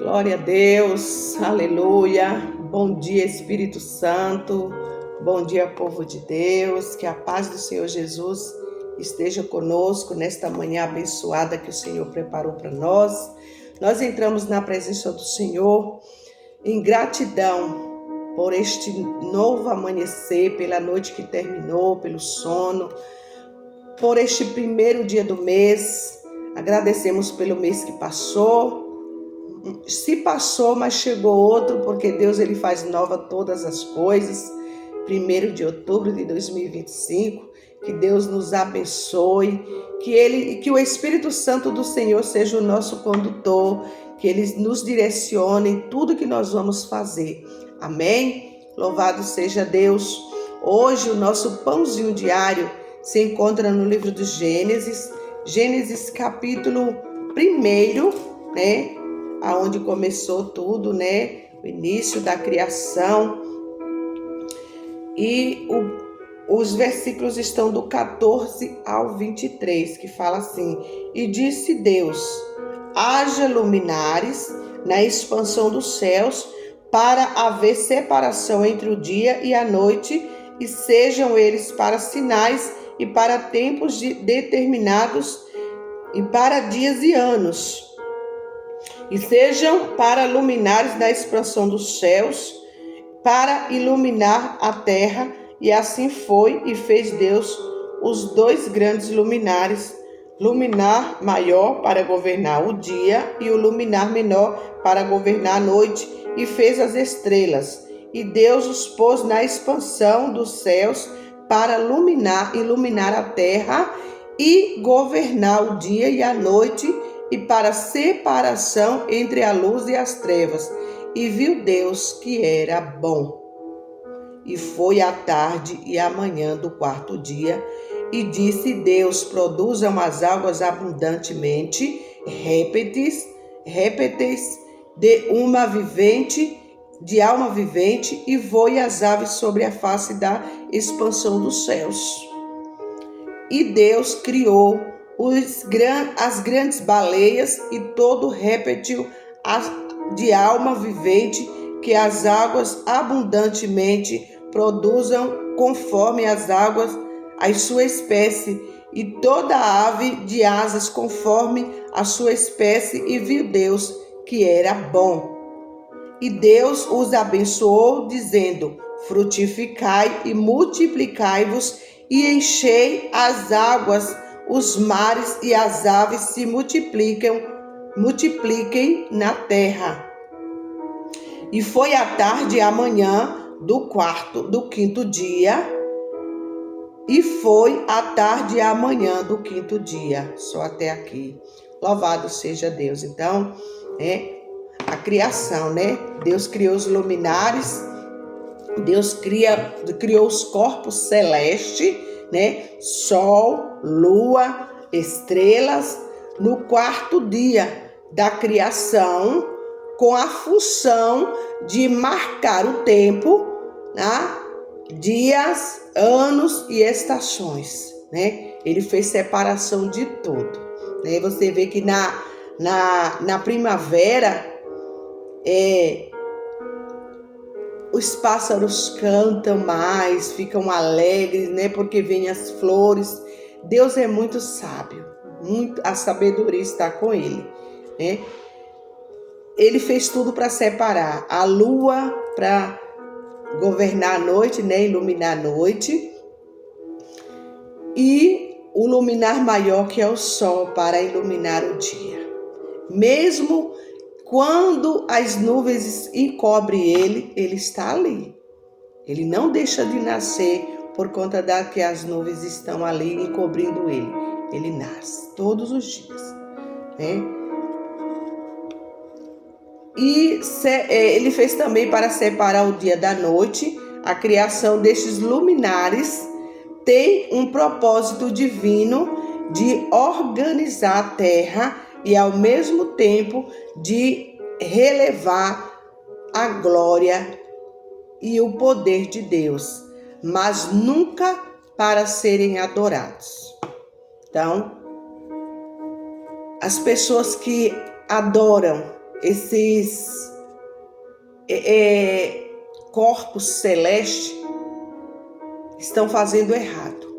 Glória a Deus, aleluia. Bom dia, Espírito Santo. Bom dia, povo de Deus. Que a paz do Senhor Jesus esteja conosco nesta manhã abençoada que o Senhor preparou para nós. Nós entramos na presença do Senhor em gratidão por este novo amanhecer, pela noite que terminou, pelo sono, por este primeiro dia do mês. Agradecemos pelo mês que passou. Se passou, mas chegou outro, porque Deus ele faz nova todas as coisas. 1º de outubro de 2025, que Deus nos abençoe, que o Espírito Santo do Senhor seja o nosso condutor, que Ele nos direcione em tudo que nós vamos fazer. Amém? Louvado seja Deus. Hoje o nosso pãozinho diário se encontra no livro de Gênesis capítulo 1, né? Aonde começou tudo, né? O início da criação. E os versículos estão do 14 ao 23, que fala assim: E disse Deus: haja luminares na expansão dos céus, para haver separação entre o dia e a noite, e sejam eles para sinais e para tempos determinados, e para dias e anos. E sejam para luminares na expansão dos céus, para iluminar a terra. E assim foi, e fez Deus os 2 grandes luminares, luminar maior para governar o dia e o luminar menor para governar a noite, e fez as estrelas. E Deus os pôs na expansão dos céus para iluminar a terra e governar o dia e a noite, e para separação entre a luz e as trevas. E viu Deus que era bom. E foi a tarde e a manhã do 4º dia, e disse Deus: produzam as águas abundantemente, répteis de alma vivente, e voe as aves sobre a face da expansão dos céus. E Deus criou as grandes baleias e todo réptil de alma vivente que as águas abundantemente produzam, conforme as águas, a sua espécie, e toda ave de asas conforme a sua espécie. E viu Deus que era bom. E Deus os abençoou, dizendo: frutificai e multiplicai-vos, e enchei as águas, os mares, e as aves se multipliquem na terra. E foi a tarde e a manhã do 5º dia, e foi a tarde e a manhã do 5º dia. Só até aqui. Louvado seja Deus. Então, a criação, né? Deus criou os luminares, Deus criou os corpos celestes, né? Sol, lua, estrelas, no 4º dia da criação, com a função de marcar o tempo, né? Dias, anos e estações, né? Ele fez separação de tudo, né? Você vê que na primavera os pássaros cantam mais, ficam alegres, né? Porque vêm as flores. Deus é muito sábio, a sabedoria está com ele, né? Ele fez tudo para separar a lua para governar a noite, né? Iluminar a noite, e o luminar maior, que é o sol, para iluminar o dia. Mesmo quando as nuvens encobrem ele, ele está ali. Ele não deixa de nascer por conta que as nuvens estão ali encobrindo ele. Ele nasce todos os dias, né? E ele fez também para separar o dia da noite. A criação destes luminares tem um propósito divino de organizar a terra e, ao mesmo tempo, de relevar a glória e o poder de Deus, mas nunca para serem adorados. Então, as pessoas que adoram esses corpos celestes estão fazendo errado.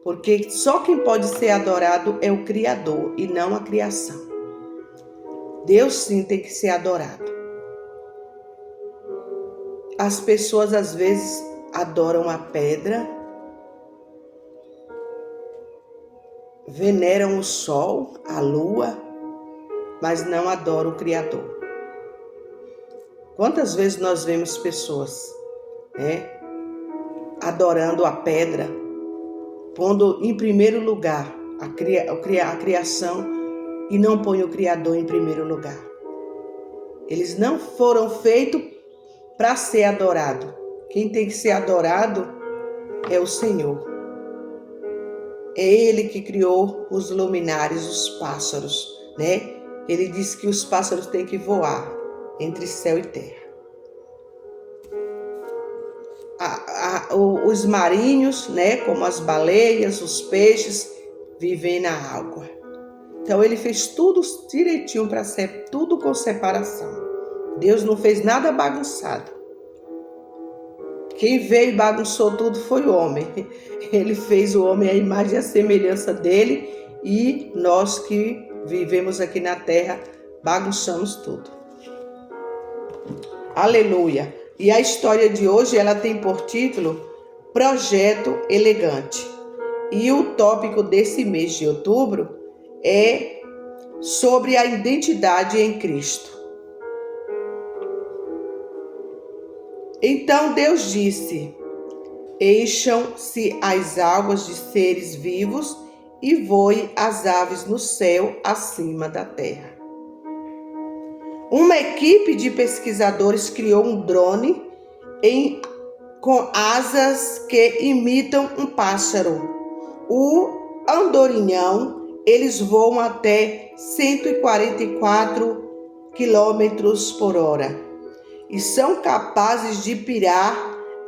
Porque só quem pode ser adorado é o Criador e não a criação. Deus sim tem que ser adorado. As pessoas às vezes adoram a pedra, veneram o sol, a lua, mas não adoram o Criador. Quantas vezes nós vemos pessoas, adorando a pedra, pondo em primeiro lugar a criação e não põe o Criador em primeiro lugar. Eles não foram feitos para ser adorado. Quem tem que ser adorado é o Senhor. É Ele que criou os luminares, os pássaros, né? Ele disse que os pássaros têm que voar entre céu e terra. Os marinhos, né, como as baleias, os peixes, vivem na água. Então ele fez tudo direitinho para ser tudo com separação. Deus não fez nada bagunçado. Quem veio e bagunçou tudo foi o homem. Ele fez o homem à imagem e à semelhança dele, e nós que vivemos aqui na terra bagunçamos tudo. Aleluia! E a história de hoje ela tem por título Projeto Elegante. E o tópico desse mês de outubro é sobre a identidade em Cristo. Então Deus disse: encham-se as águas de seres vivos e voem as aves no céu acima da terra. Uma equipe de pesquisadores criou um drone com asas que imitam um pássaro. O andorinhão, eles voam até 144 km por hora e são capazes de pirar,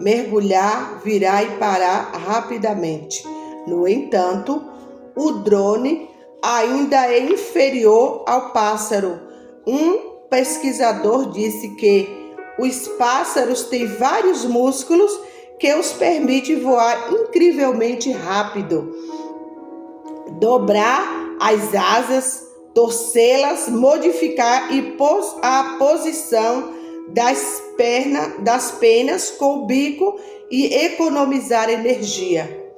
mergulhar, virar e parar rapidamente. No entanto, o drone ainda é inferior ao pássaro. Um pesquisador disse que os pássaros têm vários músculos que os permitem voar incrivelmente rápido, dobrar as asas, torcê-las, modificar a posição das penas com o bico e economizar energia.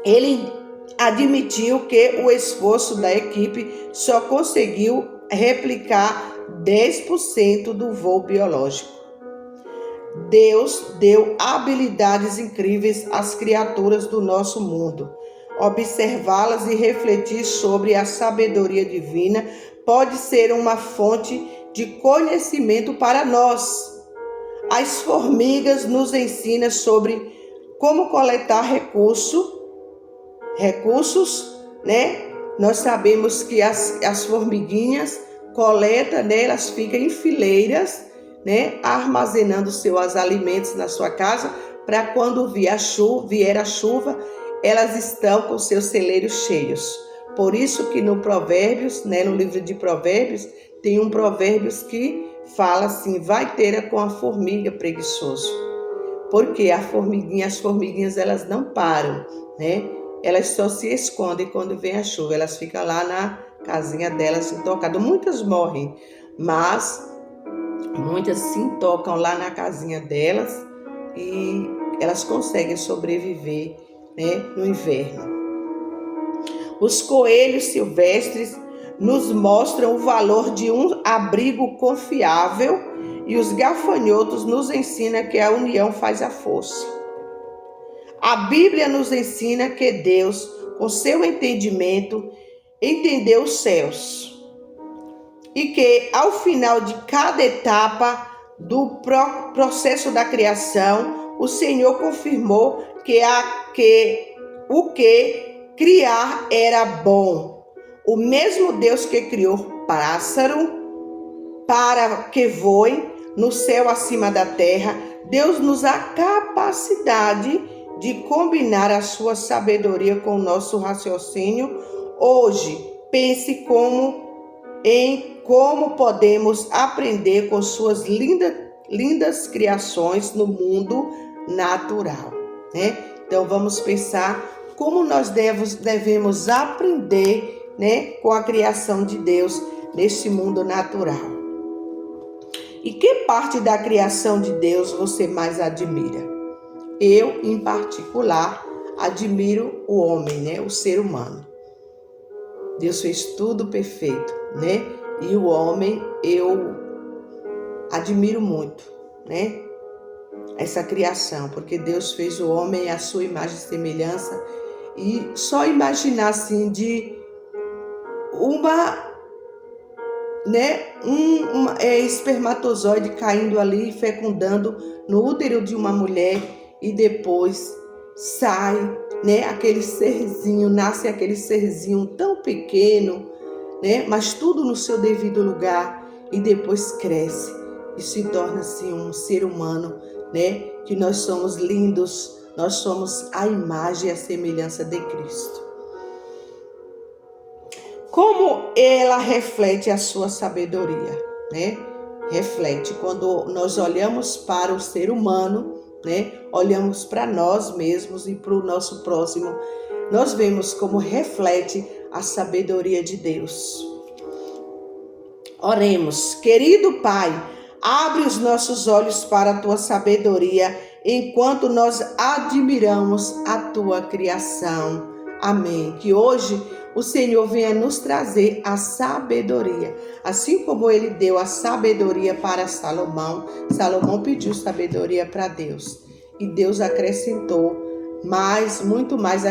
Ele admitiu que o esforço da equipe só conseguiu replicar 10% do voo biológico. Deus deu habilidades incríveis às criaturas do nosso mundo. Observá-las e refletir sobre a sabedoria divina pode ser uma fonte de conhecimento para nós. As formigas nos ensinam sobre como coletar recursos, né? Nós sabemos que as formiguinhas coletam, né? Elas ficam em fileiras, né? Armazenando seus alimentos na sua casa, para quando vier a chuva, elas estão com seus celeiros cheios. Por isso que no Provérbios, né? No livro de Provérbios, tem um Provérbios que fala assim: vai ter com a formiga preguiçoso. Porque as formiguinhas elas não param, né? Elas só se escondem quando vem a chuva. Elas ficam lá na casinha delas intocadas. Muitas morrem, mas muitas se intocam lá na casinha delas e elas conseguem sobreviver, né, no inverno. Os coelhos silvestres nos mostram o valor de um abrigo confiável e os gafanhotos nos ensinam que a união faz a força. A Bíblia nos ensina que Deus, com seu entendimento, entendeu os céus e que ao final de cada etapa do processo da criação, o Senhor confirmou que o que criar era bom. O mesmo Deus que criou pássaro para que voe no céu acima da terra, Deus nos dá capacidade de combinar a sua sabedoria com o nosso raciocínio. Hoje, pense como em como podemos aprender com suas lindas criações no mundo natural, né? Então vamos pensar como nós devemos aprender, né, com a criação de Deus neste mundo natural. E que parte da criação de Deus você mais admira? Eu, em particular, admiro o homem, né, o ser humano. Deus fez tudo perfeito, né? E o homem eu admiro muito, né? Essa criação, porque Deus fez o homem à sua imagem e semelhança. E só imaginar assim de um espermatozoide caindo ali, fecundando no útero de uma mulher e depois sai, né, aquele serzinho, nasce aquele serzinho tão pequeno, né, mas tudo no seu devido lugar e depois cresce e se torna assim um ser humano, né, que nós somos lindos, nós somos a imagem e a semelhança de Cristo. Como ela reflete a sua sabedoria, né? Reflete quando nós olhamos para o ser humano, né? Olhamos para nós mesmos e para o nosso próximo, nós vemos como reflete a sabedoria de Deus. Oremos. Querido Pai, abre os nossos olhos para a tua sabedoria enquanto nós admiramos a tua criação. Amém. Que hoje o Senhor venha nos trazer a sabedoria. Assim como ele deu a sabedoria para Salomão, Salomão pediu sabedoria para Deus. E Deus acrescentou muito mais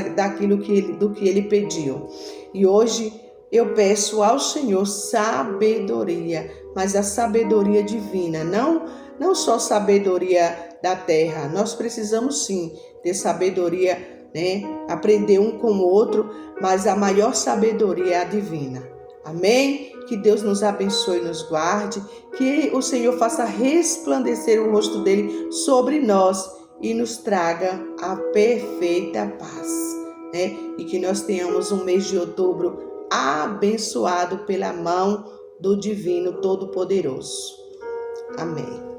do que ele pediu. E hoje eu peço ao Senhor sabedoria, mas a sabedoria divina, não só sabedoria da terra. Nós precisamos sim ter sabedoria, né? Aprender um com o outro, mas a maior sabedoria é a divina. Amém? Que Deus nos abençoe e nos guarde, que o Senhor faça resplandecer o rosto dele sobre nós e nos traga a perfeita paz, né? E que nós tenhamos um mês de outubro abençoado pela mão do Divino Todo-Poderoso. Amém.